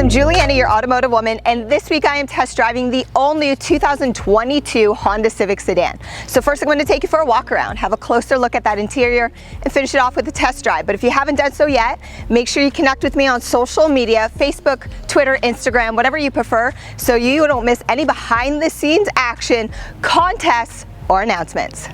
I'm Juliana, your automotive woman, and this week I am test driving the all-new 2022 Honda Civic Sedan. So first I'm going to take you for a walk around, have a closer look at that interior, and finish it off with a test drive. But if you haven't done so yet, make sure you connect with me on social media, Facebook, Twitter, Instagram, whatever you prefer, so you don't miss any behind-the-scenes action, contests, or announcements.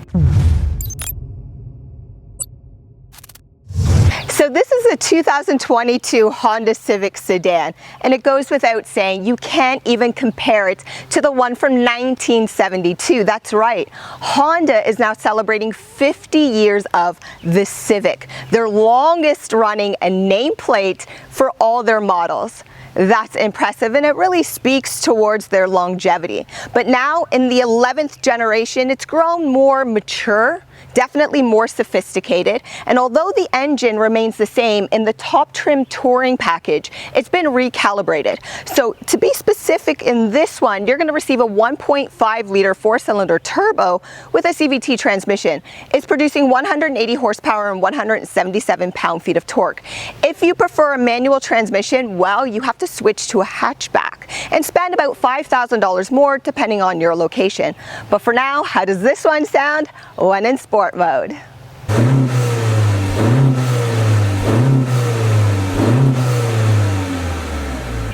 So this is a 2022 Honda Civic Sedan, and it goes without saying you can't even compare it to the one from 1972. That's right, Honda is now celebrating 50 years of the Civic, their longest running nameplate for all their models. That's impressive, and it really speaks towards their longevity. But now in the 11th generation, it's grown more mature, definitely more sophisticated, and although the engine remains the same in the top trim touring package, it's been recalibrated. So to be specific, in this one, you're going to receive a 1.5 liter four-cylinder turbo with a CVT transmission. It's producing 180 horsepower and 177 pound-feet of torque. If you prefer a manual transmission, well, you have to switch to a hatchback and spend about $5,000 more depending on your location. But for now, how does this one sound when in sport mode?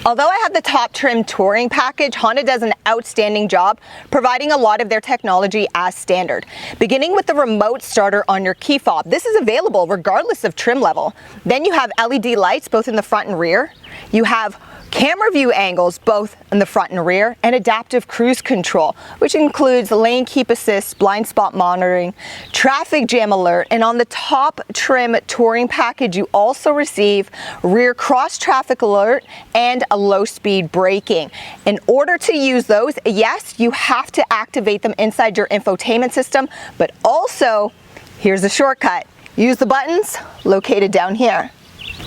Although I have the top trim touring package, Honda does an outstanding job providing a lot of their technology as standard. Beginning with the remote starter on your key fob. This is available regardless of trim level. Then you have LED lights both in the front and rear. You have camera view angles both in the front and rear, and adaptive cruise control, which includes lane keep assist, blind spot monitoring, traffic jam alert, and on the top trim touring package you also receive rear cross traffic alert and a low speed braking. In order to use those, yes, you have to activate them inside your infotainment system, but also here's a shortcut. Use the buttons located down here.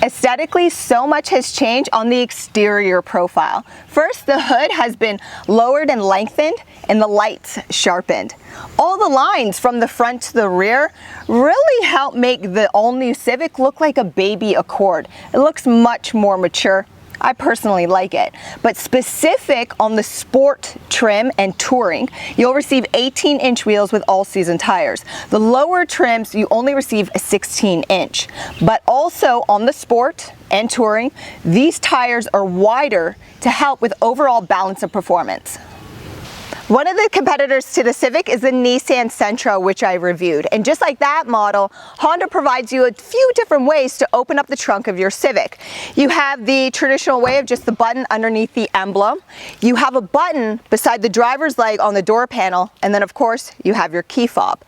Aesthetically, so much has changed on the exterior profile. First, the hood has been lowered and lengthened, and the lights sharpened. All the lines from the front to the rear really help make the all-new Civic look like a baby Accord. It looks much more mature. I personally like it. But specific on the sport trim and touring, you'll receive 18-inch wheels with all-season tires. The lower trims, you only receive a 16-inch. But also on the sport and touring, these tires are wider to help with overall balance and performance. One of the competitors to the Civic is the Nissan Sentra, which I reviewed. And just like that model, Honda provides you a few different ways to open up the trunk of your Civic. You have the traditional way of just the button underneath the emblem. You have a button beside the driver's leg on the door panel, and then of course you have your key fob.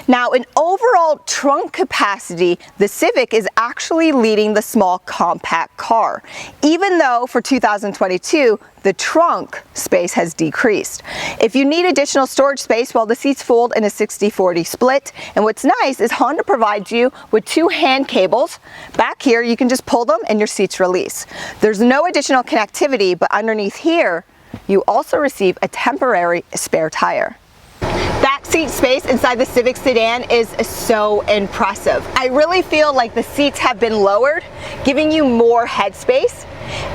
Now in overall trunk capacity, the Civic is actually leading the small compact car, even though for 2022, the trunk space has decreased. If you need additional storage space, well, the seats fold in a 60-40 split. And what's nice is Honda provides you with two hand cables. Back here, you can just pull them and your seats release. There's no additional connectivity, but underneath here, you also receive a temporary spare tire. Back seat space inside the Civic Sedan is so impressive. I really feel like the seats have been lowered, giving you more headspace.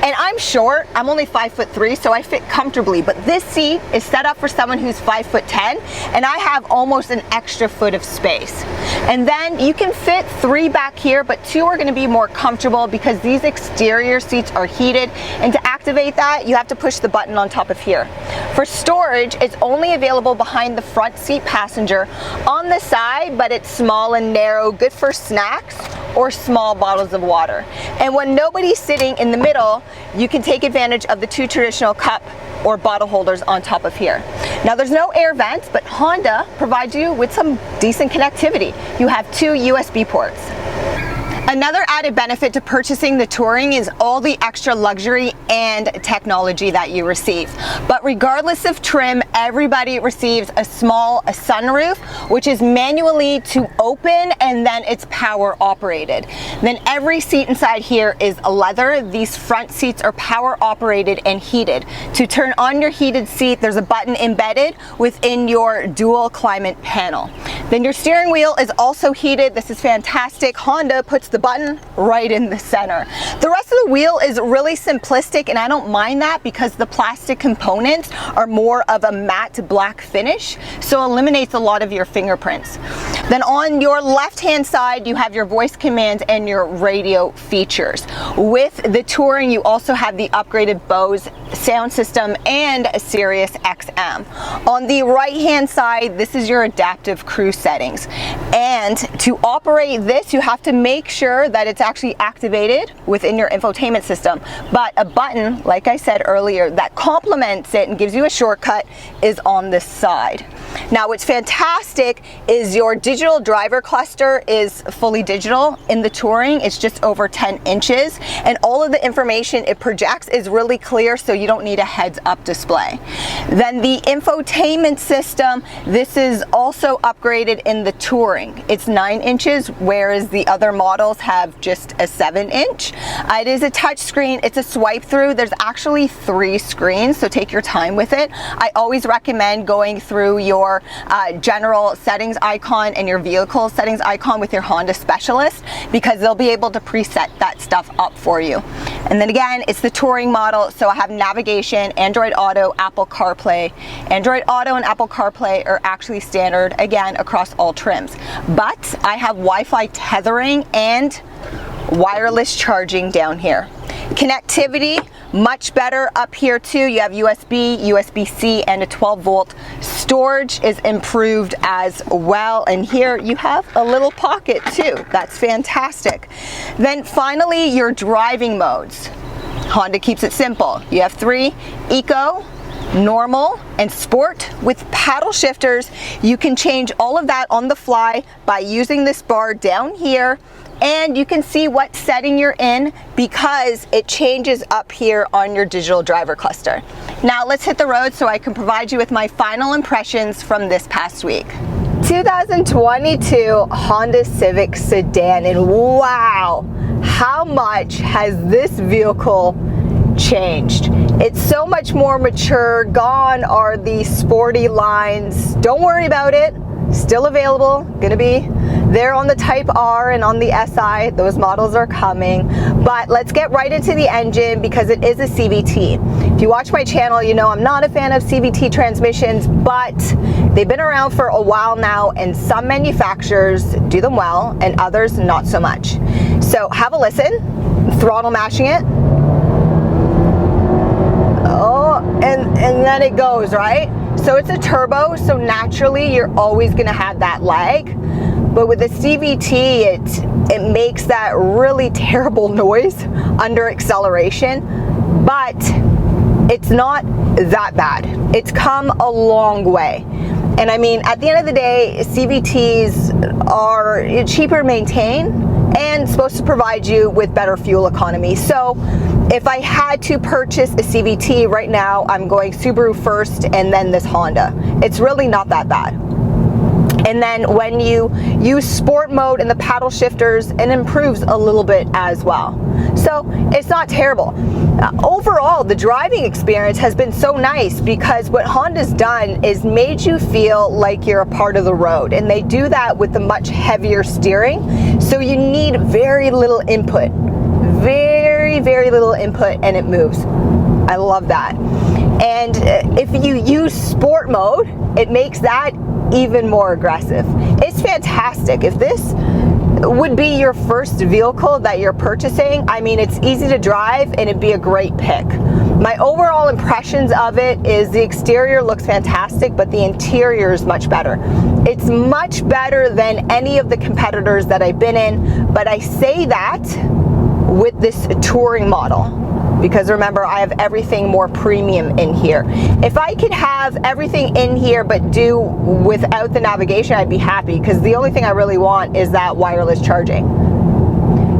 And I'm short, I'm only 5'3", so I fit comfortably, but this seat is set up for someone who's 5'10", and I have almost an extra foot of space. And then you can fit 3 back here, but 2 are gonna be more comfortable because these exterior seats are heated, and to activate that, you have to push the button on top of here. For storage, it's only available behind the front seat passenger on the side, but it's small and narrow, good for snacks or small bottles of water. And when nobody's sitting in the middle, you can take advantage of the 2 traditional cup or bottle holders on top of here. Now there's no air vents, but Honda provides you with some decent connectivity. You have 2 USB ports. Another added benefit to purchasing the Touring is all the extra luxury and technology that you receive. But regardless of trim, everybody receives a small sunroof, which is manually to open, and then it's power operated. Then every seat inside here is leather. These front seats are power operated and heated. To turn on your heated seat, there's a button embedded within your dual climate panel. Then your steering wheel is also heated. This is fantastic. Honda puts the button right in the center. The rest of the wheel is really simplistic, and I don't mind that because the plastic components are more of a matte black finish, so eliminates a lot of your fingerprints. Then on your left hand side, you have your voice commands and your radio features. With the Touring, you also have the upgraded Bose sound system and a Sirius XM. On the right hand side, this is your adaptive cruise settings. And to operate this, you have to make sure that it's actually activated within your infotainment system. But a button, like I said earlier, that complements it and gives you a shortcut is on this side. Now what's fantastic is your digital driver cluster is fully digital. In the Touring, it's just over 10 inches, and all of the information it projects is really clear, so you don't need a heads-up display. Then the infotainment system, this is also upgraded in the Touring. It's 9 inches, whereas the other models have just a 7-inch. It is a touch screen. It's a swipe through. There's actually 3 screens, so take your time with it. I always recommend going through your general settings icon and your vehicle settings icon with your Honda specialist, because they'll be able to preset that stuff up for you. And then again, it's the Touring model, so I have navigation, Android Auto, Apple CarPlay. Android Auto and Apple CarPlay are actually standard, again, across all trims. But I have Wi-Fi tethering and wireless charging down here. Connectivity, much better up here too. You have USB, USB-C, and a 12-volt. Storage is improved as well. And here you have a little pocket too. That's fantastic. Then finally, your driving modes. Honda keeps it simple. You have 3: Eco, Normal, and Sport. With paddle shifters, you can change all of that on the fly by using this bar down here, and you can see what setting you're in because it changes up here on your digital driver cluster. Now let's hit the road so I can provide you with my final impressions from this past week. 2022 Honda Civic Sedan, and wow, how much has this vehicle changed. It's so much more mature. Gone are the sporty lines. Don't worry about it. Still available. Gonna be there on the Type R and on the SI. Those models are coming. But let's get right into the engine because it is a CVT. If you watch my channel, you know I'm not a fan of CVT transmissions, but they've been around for a while now, and some manufacturers do them well and others not so much. So have a listen. Throttle mashing it. Oh, and then it goes, right? So it's a turbo, so naturally you're always gonna have that lag. But with the CVT, it makes that really terrible noise under acceleration, but it's not that bad. It's come a long way. And I mean, at the end of the day, CVTs are cheaper to maintain and supposed to provide you with better fuel economy. So if I had to purchase a CVT right now, I'm going Subaru first and then this Honda. It's really not that bad. And then when you use sport mode and the paddle shifters, it improves a little bit as well. So it's not terrible. Overall, the driving experience has been so nice because what Honda's done is made you feel like you're a part of the road, and they do that with the much heavier steering. So you need very little input, very little input, and it moves. I love that. And if you use sport mode, it makes that even more aggressive. It's fantastic. If this would be your first vehicle that you're purchasing, I mean, it's easy to drive and it'd be a great pick. My overall impressions of it is the exterior looks fantastic, but the interior is much better. It's much better than any of the competitors that I've been in, but I say that with this Touring model, because remember, I have everything more premium in here. If I could have everything in here but do without the navigation, I'd be happy, because the only thing I really want is that wireless charging.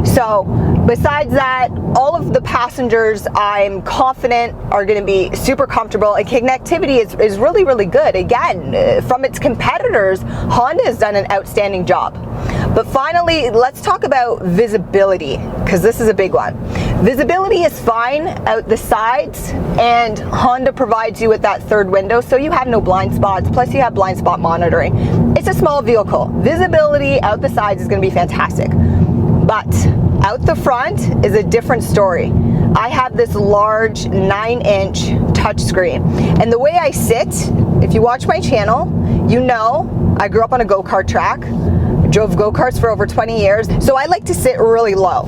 So besides that, all of the passengers I'm confident are going to be super comfortable, and connectivity is really, really good. Again, from its competitors, Honda has done an outstanding job. But finally, let's talk about visibility, because this is a big one. Visibility is fine out the sides, and Honda provides you with that third window, so you have no blind spots, plus you have blind spot monitoring. It's a small vehicle. Visibility out the sides is going to be fantastic. But out the front is a different story. I have this large 9-inch touchscreen, and the way I sit, if you watch my channel, you know I grew up on a go-kart track, drove go-karts for over 20 years, so I like to sit really low.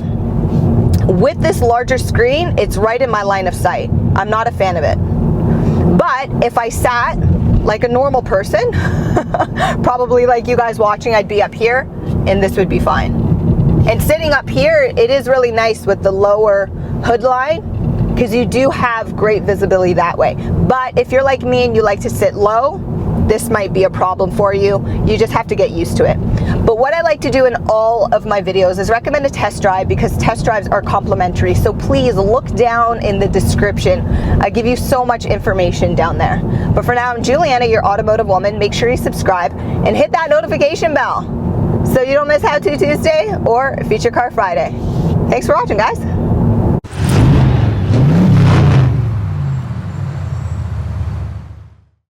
With this larger screen, it's right in my line of sight. I'm not a fan of it. But if I sat like a normal person, probably like you guys watching, I'd be up here, and this would be fine. And sitting up here, it is really nice with the lower hood line, because you do have great visibility that way. But if you're like me and you like to sit low, this might be a problem for you. You just have to get used to it. But what I like to do in all of my videos is recommend a test drive, because test drives are complimentary. So please look down in the description. I give you so much information down there. But for now, I'm Juliana, your automotive woman. Make sure you subscribe and hit that notification bell so you don't miss How To Tuesday or Feature Car Friday. Thanks for watching, guys.